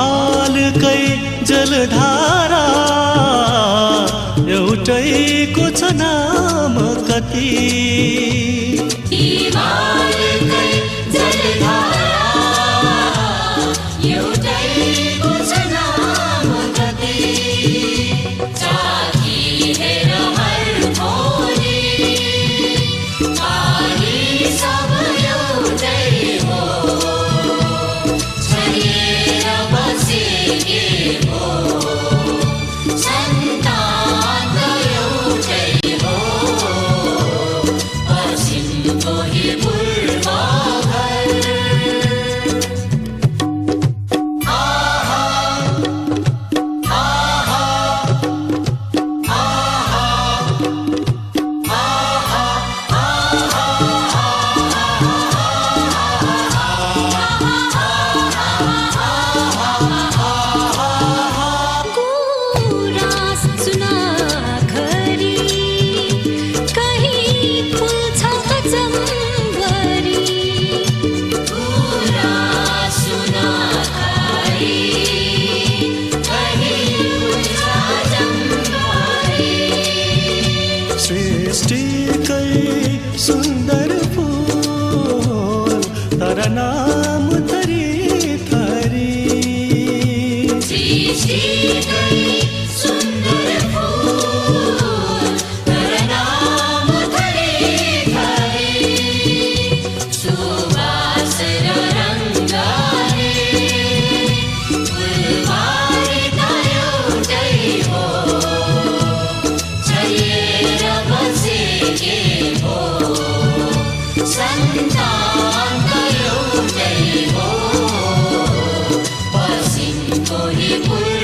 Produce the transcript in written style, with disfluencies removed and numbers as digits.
हिमालकै जलधारा एउटैको छ नाम कति। हिमालकै जलधारा एउटैको छ नाम कति। चाखी हेर हर थोरी पानी सब एउटै हो। छरिएर बसेके हो सन्तान त एउटै हो। पश्चिमको ही पूर्व घर। आहा आहा गुराँस सुनाखरी कहीँ फुल्छ कचम्बरी। गुराँस सुनाखरी कहीँ फुल्छ जम्बरी। सृष्टिकै सुन्दर फूल तर नाम थरी थरी। सृष्टिकै सुन्दर फूल तर नाम थरी थरी। सुवास र रङ्गले फुलबारी त एउटै हो। छरिएर बसेके हो सन्तान त एउटै हो। पश्चिमको ही पूर्व